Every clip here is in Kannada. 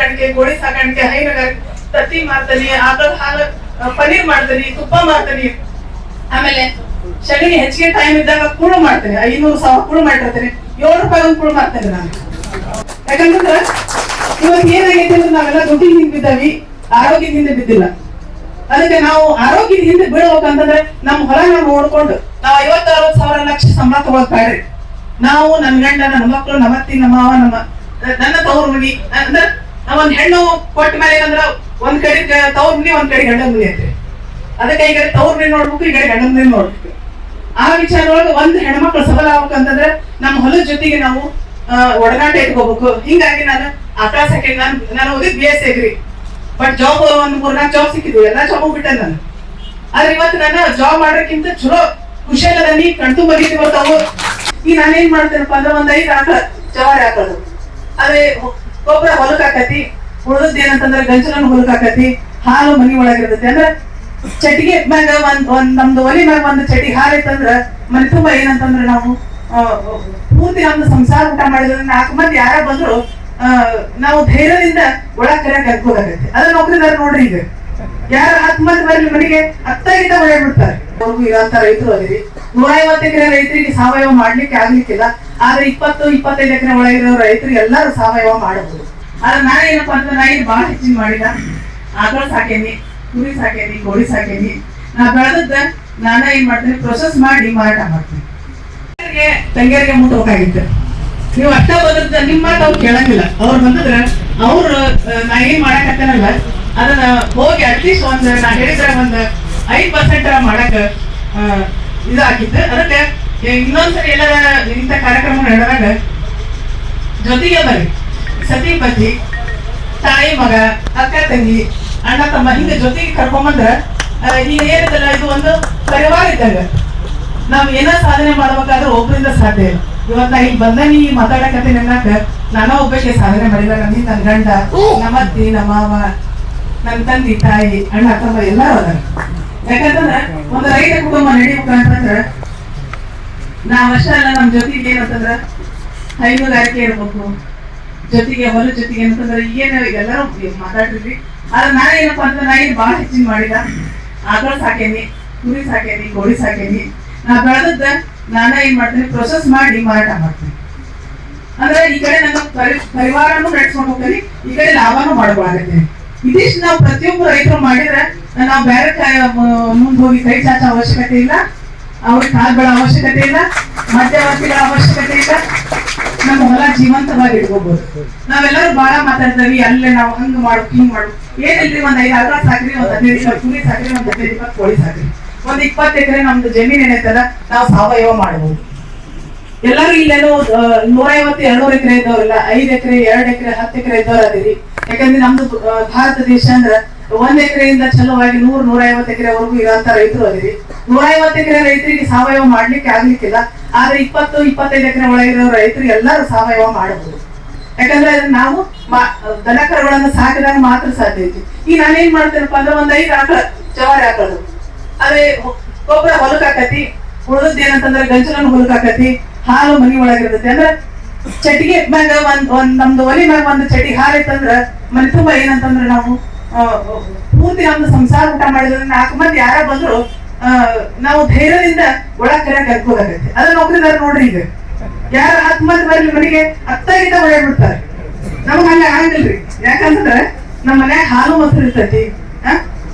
ಸಾಕಾಣಿಕೆ, ಕೋಳಿ ಸಾಕಾಣಿಕೆ, ಹೈನುಗಾರಿಕೆ, ತತ್ತಿ ಮಾರ್ತಾನೆ, ಆಕಳ ಹಾಲು ಪನೀರ್ ಮಾಡ್ತಾನೆ, ತುಪ್ಪ ಮಾಡ್ತಾನೆ. ಆಮೇಲೆ ಸಗಣಿ ಹೆಚ್ಚಿಗೆ ಟೈಮ್ ಇದ್ದಾಗ ಕುಳು ಮಾಡ್ತೇನೆ, 500,000 ಕುಳು ಮಾಡಿರ್ತೇನೆ. 7 ರೂಪಾಯಿ ಒಂದು ಕುಳು ಮಾಡ್ತೇನೆ ನಾನು. ಯಾಕಂದ್ರೆ ಇವತ್ತು ಏನಾಗೈತೆ ಅಂದ್ರೆ ನಾವೆಲ್ಲ ದುಡ್ಡಿನ ಹಿಂದೆ ಬಿದ್ದಾವಿ, ಆರೋಗ್ಯದಿಂದ ಬಿದ್ದಿಲ್ಲ. ಅದಕ್ಕೆ ನಾವು ಆರೋಗ್ಯದ ಹಿಂದೆ ಬೀಳ್ಬೇಕಂತಂದ್ರೆ ನಮ್ಮ ಹೊಲ ನಾವು ನೋಡ್ಕೊಂಡು ನಾವು 50,000-60,000 ಲಕ್ಷ ಸಂಬಳ ತಗೊಳಕ್ ಬೇಡ್ರಿ. ನಾವು ನನ್ನ ಗಂಡ, ನನ್ನ ಮಕ್ಕಳು, ನಮ್ಮ ಅತ್ತಿ, ನಮ್ಮ ಮಾವ, ನನ್ನ ತವ್ರ ಮನಿ ಅಂದ್ರೆ ನಾವೊಂದ್ ಹೆಣ್ಣು ಕೊಟ್ಟ ಮೇಲೆ ಏನಂದ್ರ ಒಂದ್ ಕಡೆ ತವ್ರ ಮನಿ, ಒಂದ್ ಕಡೆ ಗಂಡನ ಮನಿ ಐತ್ರಿ. ಅದಕ್ಕೆ ಈ ಕಡೆ ತವ್ರ ಮನಿ ನೋಡ್ಬೇಕು, ಈ ಕಡೆ ಗಂಡನ ಮನಿ ನೋಡ್ಬೇಕು. ಆ ವಿಚಾರದೊಳಗೆ ಒಂದ್ ಹೆಣ್ಮಕ್ಳು ಸಬಲ ಆಗ್ಬೇಕಂತಂದ್ರೆ ನಮ್ಮ ಹೊಲದ ಜೊತೆಗೆ ನಾವು ಒಡನಾಟ ಇಟ್ಕೋಬೇಕು. ಹಿಂಗಾಗಿ ನಾನು ಆಕಳ ಸಾಕಿ ನಾನು ಓದಿದ್ BSc ಅಗ್ರಿ. ಬಟ್ ಜಾಬ್ ಒಂದ್ 3-4 ಜಾಬ್ ಸಿಕ್ಕಿದ್ವು, ಎಲ್ಲಾ ಜಾಬ್ ಬಿಟ್ಟೆ ನಾನು. ಆದ್ರೆ ಇವತ್ತು ನಾನು ಜಾಬ್ ಮಾಡೋಕ್ಕಿಂತ ಚಲೋ ಖುಷಿಯಲ್ಲದನಿ, ಕಣ್ತು ಬರೀತಿ ಬರ್ತಾವು. ಈಗ ನಾನೇನ್ ಮಾಡ್ತೇನಪ್ಪ ಅಂದ್ರೆ ಒಂದ್ 5 ಆಕಳ ಜವಾರಿ ಹಾಕೋದು, ಅದೇ ಗೊಬ್ಬರ ಹೊಲಕ್ ಹಾಕತಿ, ಉಳಿದದ್ ಏನಂತಂದ್ರೆ ಗಂಜಲನ್ನು ಹೊಲಕ್ ಹಾಕತಿ, ಹಾಲು ಮನಿ ಒಳಗಿರ್ತೈತಿ. ಅಂದ್ರೆ ಚಟಿಗೆ ಮ್ಯಾಗ ಒಂದ್ ನಮ್ದು ಒಲಿ ಮ್ಯಾಗ ಒಂದು ಚಟಿ ಹಾಲು ಇತ್ತಂದ್ರ ಮನೆ ತುಂಬಾ ಏನಂತಂದ್ರೆ ನಾವು ಪೂರ್ತಿ ನಮ್ದು ಸಂಸಾರ ಊಟ ಮಾಡಿದ್ರೆ 4 ಮಂದಿ ಯಾರ ಬಂದ್ರು ನಾವು ಧೈರ್ಯದಿಂದ ಒಳಗ್ ಕರೆಯಕ್ ಅನ್ಕೋದಾಗತ್ತೆ. ಅದ್ರ ನೌಕರಿದಾರ ನೋಡ್ರಿ, ಈಗ ಯಾರು 10 ಮಂದಿ ಬರ್ಲಿ ಮನೆಗೆ 10 ಹೊಡೆದ್ಬಿಡ್ತಾರೆ. ಅವ್ರಿಗೂ ಇರೋಂತ ರೈತರು ಅದಿರಿ. 150 ಎಕರೆ ರೈತರಿಗೆ ಸಾವಯವ ಮಾಡ್ಲಿಕ್ಕೆ ಆಗ್ಲಿಕ್ಕಿಲ್ಲ. ಆದ್ರೆ 20-25 ಎಕರೆ ಒಳಗಿರೋ ರೈತರು ಎಲ್ಲರೂ ಸಾವಯವ ಮಾಡಬಹುದು. ಆದ್ರೆ ನಾ ಏನಪ್ಪಾ ಅಂದ್ರೆ ನಾ ಇದು ಬಹಳ ಹೆಚ್ಚಿನ ಮಾಡಿದ ಆಕಳ ಸಾಕೇನಿ, ಕುರಿ ಸಾಕೇನಿ, ಕೋಳಿ ಸಾಕೇನಿ. ನಾ ಬೆಳೆದದ್ದ ನಾನ ಏನ್ ಮಾಡ್ತೇನೆ, ಪ್ರೊಸೆಸ್ ಮಾಡಿ ಮಾರಾಟ ಮಾಡ್ತೇನೆ. ತಂಗಿಯರಿಗೆ ಮುಟ್ಟಬೇಕಾಗಿತ್ತು. ನೀವು ಅಷ್ಟ ಬಂದ ನಿಮ್ಮ ಮಾತು ಅವ್ರು ಕೇಳಂಗಿಲ್ಲ. ಅವ್ರು ಬಂದಿದ್ರ ಅವ್ರು ನಾ ಏನ್ ಮಾಡಕತ್ತೇನಲ್ಲ ಅದನ್ನ ಹೋಗಿ ಅಟ್ಲೀಸ್ಟ್ ನಾ ಹೇಳಿದ್ರೆ 5% ಮಾಡಕ್ ಇದಾಗಿತ್ತು. ಅದಕ್ಕೆ ಇನ್ನೊಂದ್ಸರಿ ಎಲ್ಲ ಇಂಥ ಕಾರ್ಯಕ್ರಮ ನಡೆದಾಗ ಜೊತೆಗೆ ಬರ್ರಿ, ಸತಿ ಪತಿ, ತಾಯಿ ಮಗ, ಅಕ್ಕ ತಂಗಿ, ಅಣ್ಣ ತಮ್ಮ ಹಿಂಗ ಜೊತೆಗೆ ಕರ್ಕೊಂಬಂದ್ರ ಈಗ ಏನಿದಲ್ಲ ಇದು ಒಂದು ಪರಿವಾರ ಇದ್ದಾಗ. ನಾವ್ ಏನೋ ಸಾಧನೆ ಮಾಡ್ಬೇಕಾದ್ರೆ ಒಬ್ಬರಿಂದ ಸಾಧ್ಯ ಇಲ್ಲ. ಇವತ್ತ ಈಗ ಬಂದ ನೀ ಮಾತಾಡಕತ್ತೀನಿ ಅನ್ನಕ ನಾನೋ ಒಬ್ಬಕ್ಕೆ ಸಾಧನೆ ಮಾಡಿಲ್ಲ. ನನ್ನ ಗಂಡ, ನಮ್ಮ ಅತ್ತಿ, ನಮ್ಮ ಮಾವ, ನನ್ನ ತಂದೆ, ತಾಯಿ, ಅಣ್ಣ ತಮ್ಮ ಎಲ್ಲರೂ ಅದಾರ. ಯಾಕಂತಂದ್ರ ಒಂದು ರೈತ ಕುಟುಂಬ ನಡಿಬೇಕಂತಂದ್ರ ನಾವಷ್ಟೇ ಅಲ್ಲ, ನಮ್ ಜೊತೆಗೆ ಏನಂತಂದ್ರ ಹೈನುಗಾರಿಕೆ ಇರ್ಬೇಕು, ಜೊತೆಗೆ ಹೊಲ ಜೊತೆಗೆ ಏನಂತಂದ್ರೆ ಏನ ಎಲ್ಲರೂ ಮಾತಾಡ್ತಿದ್ವಿ. ಆದ್ರೆ ನಾ ಏನಪ್ಪಾ ಅಂತ ನಾ ಇದು ಬಹಳ ಹೆಚ್ಚಿನ ಮಾಡಿದ ಆಕಳ ಸಾಕೇನಿ, ಕುರಿ ಸಾಕೇನಿ, ಕೋಳಿ ಸಾಕೇನಿ. ನಾ ಬೆಳೆದದ್ದ ನಾನ ಏನ್ ಮಾಡ್ತೇನೆ, ಪ್ರೊಸೆಸ್ ಮಾಡಿ ಮಾರಾಟ ಮಾಡ್ತೇನೆ. ಅಂದ್ರೆ ಈ ಕಡೆ ನನ್ನ ಪರಿವಾರನು ನಡೆಸ್ಕೊಂಡು ಹೋಗ್ತೇನೆ, ಈ ಕಡೆ ಲಾಭನೂ ಮಾಡ್ಕೊಳಕತ್ತೇನೆ. ಇದಿಷ್ಟು ನಾವು ಪ್ರತಿಯೊಬ್ಬರು ರೈತರು ಮಾಡಿದ್ರೆ ನಾವು ಬೇರೆ ಮುಂದೆ ಹೋಗಿ ಕೈ ಚಾಚೋ ಅವಶ್ಯಕತೆ ಇಲ್ಲ, ಅವ್ರಿಗೆ ಕಾಲ್ ಬೆಳೋ ಅವಶ್ಯಕತೆ ಇಲ್ಲ, ಮಧ್ಯವರ್ತಿಗಳ ಅವಶ್ಯಕತೆ ಇಲ್ಲ. ನಮ್ಮ ಹೊಲ ಜೀವಂತವಾಗಿ ಇಟ್ಕೋಬಹುದು. ನಾವೆಲ್ಲರೂ ಬಹಳ ಮಾತಾಡ್ತೀವಿ, ಅಲ್ಲೇ ನಾವು ಹಂಗ್ ಮಾಡು ಹಿಂಗ್ ಮಾಡು. ಏನಿಲ್ರಿ, ಒಂದ್ 5 ಆಕಳ ಸಾಕ್ರಿ, ಒಂದ್ 15 ಕುರಿ ಸಾಕ್ರಿ, ಒಂದ್ 15-20 ಕೋಳಿ ಸಾಕ್ರಿ, ಒಂದ್ 20 ಎಕರೆ ನಮ್ದು ಜಮೀನ್ ಏನೈತಲ್ಲ ನಾವು ಸಾವಯವ ಮಾಡಬಹುದು. ಎಲ್ಲರೂ ಇಲ್ಲೇನೋ 150-200 ಎಕರೆ ಇದ್ದವ್ರಲ್ಲ, 5 ಎಕರೆ, 2 ಎಕರೆ, 10 ಎಕರೆ ಇದ್ದವ್ರು ಅದಿರಿ. ಯಾಕಂದ್ರೆ ನಮ್ದು ಭಾರತ ದೇಶ ಅಂದ್ರ 1 ಎಕರೆಯಿಂದ ಚಲೋವಾಗಿ 100-150 ಎಕರೆವರೆಗೂ ಇರೋಂತ ರೈತರು ಅದಿರಿ. 150 ಎಕರೆ ರೈತರಿಗೆ ಸಾವಯವ ಮಾಡ್ಲಿಕ್ಕೆ ಆಗ್ಲಿಕ್ಕಿಲ್ಲ. ಆದ್ರೆ 20-25 ಎಕರೆ ಒಳಗಿರೋ ರೈತರು ಎಲ್ಲರೂ ಸಾವಯವ ಮಾಡಬಹುದು. ಯಾಕಂದ್ರೆ ನಾವು ದನಕರುಗಳನ್ನ ಸಾಕಿದಾಗ ಮಾತ್ರ ಸಾಧ್ಯ ಐತಿ. ಈಗ ನಾನೇನ್ ಮಾಡ್ತೇನಪ್ಪ ಅಂದ್ರೆ ಒಂದ್ 5 ಆಕಳ ಜವಾರಿ ಹಾಕೋದು, ಅದೇ ಗೊಬ್ಬರ ಹೊಲಕ್ ಹಾಕತಿ, ಉಳಿದದ್ ಏನಂತಂದ್ರೆ ಗಂಜಲನ್ನು ಹೊಲಕ್ ಹಾಕತಿ, ಹಾಲು ಮನಿ ಒಳಗಿರ್ತೈತಿ. ಅಂದ್ರೆ ಚಟಿಗೆ ಮ್ಯಾಗ ಒಂದ್ ನಮ್ದು ಒಲಿ ಮ್ಯಾಗ ಒಂದು ಚಟಿ ಹಾಲು ಇತ್ತಂದ್ರ ಮನೆ ತುಂಬಾ ಏನಂತಂದ್ರೆ ನಾವು ಪೂರ್ತಿ ನಮ್ದು ಸಂಸಾರ ಊಟ ಮಾಡಿದ್ರೆ 4 ಮಂದಿ ಯಾರ ಬಂದ್ರು ನಾವು ಧೈರ್ಯದಿಂದ ಒಳಗ್ ಕರೆಯಕ್ ಅನ್ಕೋದಾಗತ್ತೆ. ಅದ್ರ ನೌಕರಿದಾರ ನೋಡ್ರಿ, ಈಗ ಯಾರು 10 ಮಂದಿ ಬರ್ಲಿ ಮನೆಗೆ 10 ಹೊಡೆದ್ಬಿಡ್ತಾರೆ. ನಮಗ್ ಹಂಗ ಆಗಂಗಿಲ್ರಿ. ಯಾಕಂತಂದ್ರ ನಮ್ಮ ಮನ್ಯಾಗ ಹಾಲು ಮೊಸರು ಇರ್ತೈತಿ,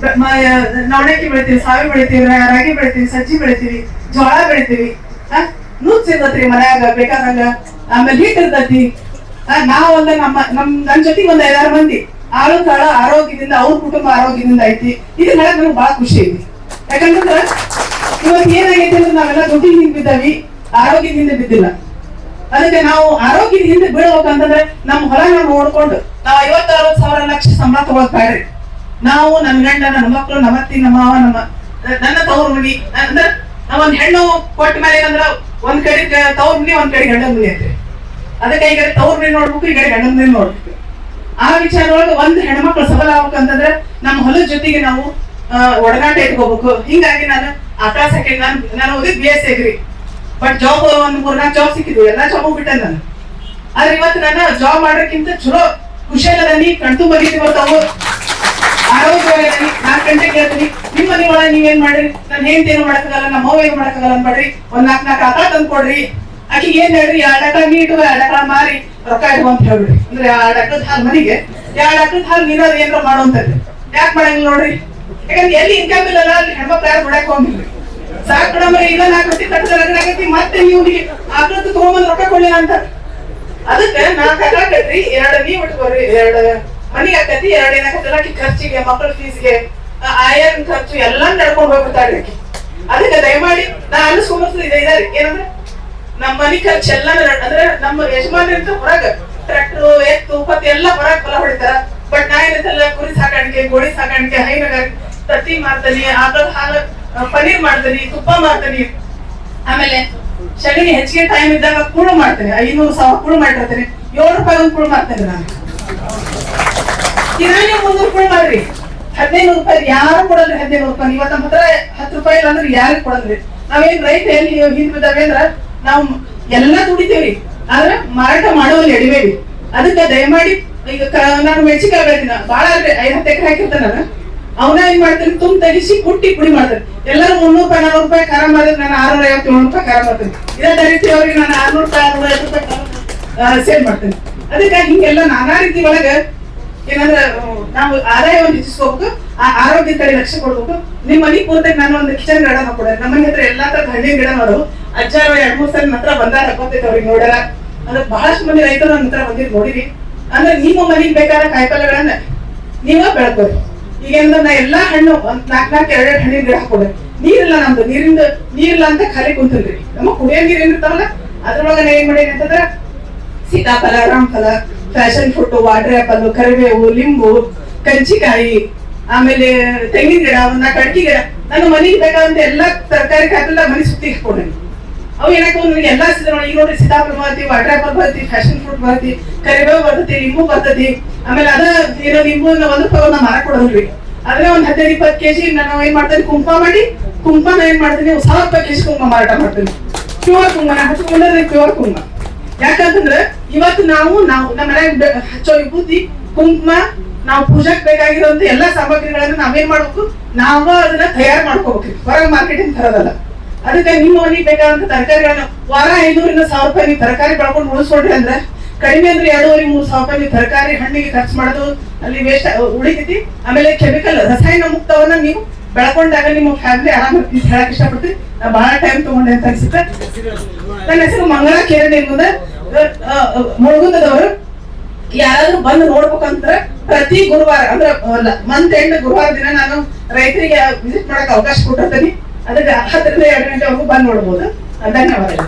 ನವಣಕ್ಕಿ ಬೆಳಿತೀವಿ, ಸಾವಿ ಬೆಳಿತೀವಿ, ರಾಗಿ ಬೆಳಿತೀವಿ, ಸಜ್ಜಿ ಬೆಳಿತೀವಿ, ಜೋಳ ಬೆಳಿತೀವಿ, ನೂತ್ ಸಿಗತ್ರಿ ಮನ್ಯಾಗ ಬೇಕಾದಂಗ. ಆಮೇಲೆ ಹಿಟ್ ಇರ್ತೈತಿ. ನಾವ್ ಒಂದ ನನ್ ಜೊತೆಗೆ ಒಂದ್ 5-6 ಮಂದಿ ಆಳು ಕಾಳ ಆರೋಗ್ಯದಿಂದ, ಅವ್ರ ಕುಟುಂಬ ಆರೋಗ್ಯದಿಂದ ಐತಿ. ಇದು ಹೇಳಕ್ ನಮ್ಗೆ ಬಹಳ ಖುಷಿ ಐತಿ. ಯಾಕಂತಂದ್ರ ಇವತ್ತು ಏನಾಗೈತೆ ಅಂದ್ರೆ ನಾವೆಲ್ಲ ದುಡ್ಡಿನ ಹಿಂದೆ ಬಿದ್ದಾವಿ, ಆರೋಗ್ಯದಿಂದ ಬಿದ್ದಿಲ್ಲ. ಅದಕ್ಕೆ ನಾವು ಆರೋಗ್ಯದ ಹಿಂದೆ ಬೀಳ್ಬೇಕಂತಂದ್ರೆ ನಮ್ಮ ಹೊಲ ನಾವು ನೋಡ್ಕೊಂಡು ನಾವು 50,000-60,000 ಲಕ್ಷ ಸಂಬಳ ತಗೊಳಕ್ ಬೇಡ್ರಿ. ನಾವು ನನ್ನ ಗಂಡ, ನನ್ನ ಮಕ್ಕಳು, ನಮ್ಮ ಅತ್ತಿ, ನಮ್ಮ ಮಾವ, ನನ್ನ ತವ್ರ ಮನಿ ಅಂದ್ರೆ ನಾವೊಂದ್ ಹೆಣ್ಣು ಕೊಟ್ಟ ಮೇಲೆ ಏನಂದ್ರ ಒಂದ್ ಕಡೆ ತವ್ರ ಮನಿ, ಒಂದ್ ಕಡೆ ಗಂಡನ ಮನಿ ಐತ್ರಿ. ಅದಕ್ಕೆ ಈ ಕಡೆ ತವ್ರ ಮನಿ ನೋಡ್ಬೇಕು, ಈ ಕಡೆ ಗಂಡನ ಮನಿ ನೋಡ್ಬೇಕು. ಆ ವಿಚಾರದೊಳಗೆ ಒಂದ್ ಹೆಣ್ಮಕ್ಳು ಸಬಲ ಆಗ್ಬೇಕಂತಂದ್ರೆ ನಮ್ಮ ಹೊಲದ ಜೊತೆಗೆ ನಾವು ಒಡನಾಟ ಇಟ್ಕೋಬೇಕು. ಹಿಂಗಾಗಿ ನಾನು ಆಕಳ ಸಾಕಿ ನಾನು ಓದಿದ್ BSc ಅಗ್ರಿ. ಬಟ್ ಜಾಬ್ ಒಂದ್ 3-4 ಜಾಬ್ ಸಿಕ್ಕಿದ್ವು, ಎಲ್ಲಾ ಜಾಬ್ ಬಿಟ್ಟೆ ನಾನು. ಆದ್ರೆ ಇವತ್ತು ನಾನು ಜಾಬ್ ಮಾಡೋಕ್ಕಿಂತ ಚಲೋ ಖುಷಿಯಲ್ಲದನಿ ಕಣ್ತು ಬರೀತಿ ಬರ್ತಾವು, ಆರೋಗ್ಯವಾಗಿ 4 ಗಂಟೆಗೆ ಹೇಳ್ತೀನಿ. ನಿಮ್ಮ ಮನೆ ಒಳಗೆ ನೀವೇನ್ ಮಾಡ್ರಿ, ನನ್ನ ಹೆಂಡತಿ ಏನು ಮಾಡಕ್ಕಾಗಲ್ಲ, ನಮ್ಮ ಅವ್ವ ಏನು ಮಾಡಕ್ಕಾಗಲ್ಲ ಅನ್ಬೇಡ್ರಿ. ಒಂದ್ 4 ಆಕಳ ತಂದು ಕೊಡ್ರಿ. ಆಕಿಗೆ ಏನ್ ಹೇಳ್ರಿ, 2 ಆಕಳ ನೀಟು 2 ಆಕಳ ಮಾರಿ ರೊಕ್ಕ ಇಡುವ ಅಂತ ಹೇಳ್ಬಿಡ್ರಿ. ಅಂದ್ರೆ 2 ಆಕಳದ ಹಾಲು ಮನೆಗೆ 2 ಆಕಳದ ಹಾಲು ನೀರಾದ ಏನಾರ ಮಾಡುವಂತದ್ದು. ಯಾಕೆ ಮಾಡಂಗಿಲ್ಲ ನೋಡ್ರಿ? ಯಾಕಂದ್ರೆ ಎಲ್ಲಿ ಇನ್ಕಮ್ ಇಲ್ಲಲ್ಲ ಅಲ್ಲಿ ಹೆಣ್ಮಕ್ಳು ಯಾರು ಬಿಡಕ್ ಹೋಗಿಲ್ರಿ. ಸಾಕ್ ಬಿಡಮ್ರಿ, ಈಗ 4 ರೊಟ್ಟಿ ಕಟ್ಟದ ರಗಡಾಗೈತಿ, ಮತ್ತೆ ನೀವು ಆಕಳದ್ದು ತಗೊಂಬಂದ್ ರೊಕ್ಕ ಕೊಡ್ಲಿಲ್ಲ ಅಂತ. ಅದಕ್ಕೆ 4 ಆಕಳ ಕಟ್ರಿ, 2 ನೀವ್ ಇಟ್ಕೋರಿ, 2 ಮನಿಗೆ ಆಕತಿ, 2 ಏನಾಕತ್ತಲ್ಲ ಆಕಿ ಖರ್ಚಿಗೆ, ಮಕ್ಕಳ ಫೀಸ್ಗೆ, ಆಯನ್ ಖರ್ಚು ಎಲ್ಲಾ ನಡ್ಕೊಂಡು ಹೋಗ್ಬಿಡ್ತಾಳ್ರಿ ಆಕಿ. ಅದಕ್ಕೆ ದಯಮಾಡಿ ನಾ ಅನಿಸ್ಕೊಂಬರ್ಸೋದು ಇದಾರಿ ಏನಂದ್ರೆ ನಮ್ಮ ಮನಿ ಖರ್ಚು ಎಲ್ಲ ಅಂದ್ರೆ ನಮ್ಮ ಯಜಮಾನ್ರಿಂದ ಹೊರಗ ಟ್ರ್ಯಾಕ್ಟರ್ ಎತ್ತು ಪತ್ತಿ ಎಲ್ಲ ಹೊರಗ ಫಲ ಹೊಡಿತಾರ. ಬಟ್ ನಾ ಏನಂತಲ್ಲ ಕುರಿ ಸಾಕಾಣಿಕೆ, ಗೋಳಿ ಸಾಕಾಣಿಕೆ, ಹೈನುಗಾರಿಕೆ, ತತ್ತಿ ಮಾಡ್ತೀನಿ, ಆಕಳ ಹಾಲು ಪನೀರ್ ಮಾಡ್ತೀನಿ, ತುಪ್ಪ ಮಾಡ್ತೀನಿ. ಆಮೇಲೆ ಸಗಣಿ ಹೆಚ್ಚಿಗೆ ಟೈಮ್ ಇದ್ದಾಗ ಕುಳು ಮಾಡ್ತೇನೆ, 500,000 ಕುಳು ಮಾಡಿರ್ತೀನಿ. 7 ರೂಪಾಯಿ ಒಂದು ಕುಳು ಮಾಡ್ತೇನೆ ನಾನು. ಕಿರಾಣಿ 300 ರೂಪಾಯಿ ಮಾಡ್ರಿ, 15 ರೂಪಾಯಿ ಯಾರು ಕೊಡಲ್ರಿ. 15 ರೂಪಾಯಿ ಇವತ್ತು ನಮ್ಮ ಹತ್ರ 10 ರೂಪಾಯಿ ಇಲ್ಲ ಅಂದ್ರೆ ಯಾರಿಗೆ ಕೊಡಲ್ರಿ. ನಾವೇನ್ ರೈತ ಎಲ್ಲಿ ಹಿಂದ್ ಬಿದ್ದಾವೆ ಅಂದ್ರ ನಾವು ಎಲ್ಲಾ ದುಡಿತೇವ್ರಿ, ಆದ್ರೆ ಮಾರಾಟ ಮಾಡೋಲ್ಲಿ ಎಡಿವೇವಿ. ಅದಕ್ಕೆ ದಯಮಾಡಿ ಈಗ ನಾನು ಮೆಣಸಿನ್ಕಾಯಿ ಬೆಳಿತೀನಿ, ಬಾಳ 5-10 ಎಕರೆ ಹಾಕಿರ್ತೇನೆ ನಾನು. ಅವನ ಏನ್ ಮಾಡ್ತೀನಿ, ತೆಗಿಸಿ ಕುಟ್ಟಿ ಪುಡಿ ಮಾಡ್ತೇನೆ. ಎಲ್ಲರೂ 300 ರೂಪಾಯಿ 400 ರೂಪಾಯಿ ಖಾರ ಮಾಡಿದ್ರೆ ನಾನು 650-700 ರೂಪಾಯಿ ಖಾರ ಮಾಡ್ತೇನೆ. ಇದೇ ರೀತಿ ಅವ್ರಿಗೆ ನಾನು 600 ರೂಪಾಯಿ 650 ರೂಪಾಯಿ ಸೇಲ್ ಮಾಡ್ತೇನೆ. ಅದಕ್ಕೆ ಹಿಂಗೆಲ್ಲ ನಾನಾ ರೀತಿ ಒಳಗ ಏನಂದ್ರೆ ನಾವು ಆದಾಯವನ್ನು ಹೆಚ್ಚಿಸ್ಕೋಬೇಕು, ಆರೋಗ್ಯ ಕಡೆ ಲಕ್ಷ್ಯ ಕೊಡ್ಬೇಕು. ನಿಮ್ ಮನಿ ಪೂರ್ತಿ ನಾನು ಒಂದು ಕಿಚನ್ ಗಾರ್ಡನ್ ಹಾಕೊಡ, ನಮ್ಮ ಮನೆ ಹತ್ರ ಎಲ್ಲಾ ತರ ಹಣ್ಣಿನ ಗಿಡ ಮಾಡೋದು. ಅಜ್ಜಾರು 2-3 ಸಲ ಹತ್ರ ಬಂದಾಗ ಹಾಕೋತೈತೆ ಅವ್ರಿಗೆ ನೋಡ್ಯಾರ. ಅಂದ್ರೆ ಬಹಳಷ್ಟು ಮಂದಿ ರೈತರು ನನ್ನ ಹತ್ರ ಬಂದಿದ್ದು ನೋಡಿರಿ. ಅಂದ್ರೆ ನಿಮ್ಮ ಮನೆಗೆ ಬೇಕಾದ ಕಾಯಿಪಲ್ಯಗಳನ್ನ ನೀವ ಬೆಳ್ಕೋರಿ. ಈಗ ನಾ ಎಲ್ಲಾ ಹಣ್ಣು 4-4 2 ಹಣ್ಣಿನ ಗಿಡ ಹಾಕೊಡ. ನೀರಿಲ್ಲ, ನಮ್ದು ನೀರಿಲ್ಲ ಅಂತ ಖಾಲಿ ಕುಂತಿಲ್ರಿ. ನಮ್ಮ ಕುಡಿಯೋ ನೀರು ಏನಿರ್ತಾವಲ್ಲ ಅದ್ರೊಳಗ ಏನ್ ಮಾಡೀನಿ ಅಂತಂದ್ರ ಸೀತಾಫಲ, ರಾಮಫಲ, ಫ್ಯಾಷನ್ ಫ್ರೂಟ್, ವಾಟರ್ ಆಪಲ್, ಕರಿಬೇವು, ಲಿಂಬು, ಕಂಚಿಕಾಯಿ, ಆಮೇಲೆ ತೆಂಗಿನ ಗಿಡ, 4 ಅಡಿಕೆ ಗಿಡ. ನನ್ನ ಮನೆಗೆ ಬೇಕಾದಂತ ಎಲ್ಲಾ ತರಕಾರಿ ಕಾಯಿಪಲ್ಯ ಮನೆ ಸುತ್ತಿ ಹಾಕೊಂಡ್ರಿ. ಅವು ಏನಕ್ಕೆ ನನಗೆ ಎಲ್ಲಾ ಸೀಸನ್ ಈಗ ನೋಡ್ರಿ, ಸೀತಾಫಲ ಬರ್ತೈತಿ, ವಾಟರ್ ಆಪಲ್ ಬರ್ತೈತಿ, ಫ್ಯಾಷನ್ ಫ್ರೂಟ್ ಬರ್ತೈತಿ, ಕರಿಬೇವು ಬರ್ತೈತಿ, ಲಿಂಬು ಬರ್ತೈತಿ. ಆಮೇಲೆ ಅದ ಏನೋ ಲಿಂಬು 1 ರೂಪಾಯಿ ನಾ ಮಾರ ಕೊಡೋದ್ರಿ. ಆದ್ರೆ 15-20 ಕೆಜಿ ನಾನು ಏನ್ ಮಾಡ್ತೇನೆ, ಕುಂಕುಮ ಮಾಡಿ ಕುಂಕುಮ ಏನ್ ಮಾಡ್ತೀನಿ, 1000 ರೂಪಾಯಿ ಕೆಜಿ ಕುಂಕುಮ ಮಾರಾಟ ಮಾಡ್ತೀನಿ. ಪ್ಯೂರ್ ಕುಂಕುಮ ಹಚ್ಕೊಂಡ್ರೆ ಪ್ಯೂರ್ ಕುಂಕುಮ. ಯಾಕಂತಂದ್ರೆ ಇವತ್ತು ನಾವು ನಮ್ಮ ಮನ್ಯಾಗ ಹಚ್ಚೋ ವಿಭೂತಿ, ಕುಂಕುಮ, ನಾವು ಪೂಜಾಕ್ ಬೇಕಾಗಿರುವಂತ ಎಲ್ಲಾ ಸಾಮಗ್ರಿಗಳನ್ನ ನಾವೇನ್ ಮಾಡ್ಬೇಕು, ನಾವ ಅದನ್ನ ತಯಾರು ಮಾಡ್ಕೋಬೇಕು, ಹೊರಗೆ ಮಾರ್ಕೆಟಿಂಗ್ ತರೋದಲ್ಲ. ಅದಕ್ಕೆ ನಿಮ್ಮ ಮನೆಗೆ ಬೇಕಾದಂತ ತರಕಾರಿಗಳನ್ನ ವಾರ 500-1000 ರೂಪಾಯಿ ನೀವು ತರಕಾರಿ ಬೆಳ್ಕೊಂಡು ಉಳಿಸ್ಕೊಂಡ್ರಿ ಅಂದ್ರೆ ಕಡಿಮೆ ಅಂದ್ರೆ 2,500-3,000 ರೂಪಾಯಿ ನೀವು ತರಕಾರಿ ಹಣ್ಣಿಗೆ ಖರ್ಚು ಮಾಡೋದು ಅಲ್ಲಿ ವೇಸ್ಟ್ ಉಳಿತೈತಿ. ಆಮೇಲೆ ಕೆಮಿಕಲ್ ರಸಾಯನ ಮುಕ್ತವನ್ನ ನೀವು ಬೆಳ್ಕೊಂಡಾಗ ನಿಮ್ಮ ಫ್ಯಾಮಿಲಿ ಆರಾಮ ಹೇಳಕ್ ಇಷ್ಟಪಡ್ತೀವಿ. ನಾ ಬಹಳ ಟೈಮ್ ತಗೊಂಡೆ ಅಂತ ಅನ್ಸುತ್ತೆ. ನನ್ನ ಹೆಸರು ಮಂಗಳ ಕೇರಳಿ ಮುಳುಗುಂದದವರು. ಯಾರಾದ್ರೂ ಬಂದು ನೋಡ್ಬೇಕಂದ್ರೆ ಪ್ರತಿ ಗುರುವಾರ ಅಂದ್ರೆ ಮಂತ್ ಎಂಡ್ ಗುರುವಾರ ದಿನ ನಾನು ರೈತರಿಗೆ ವಿಸಿಟ್ ಮಾಡಕ್ ಅವಕಾಶ ಕೊಟ್ಟಿರ್ತೀನಿ. ಅದಕ್ಕೆ 10ರಿಂದ 2 ಗಂಟೆವರೆಗೂ ಬಂದು ನೋಡ್ಬೋದು. ಧನ್ಯವಾದಗಳು.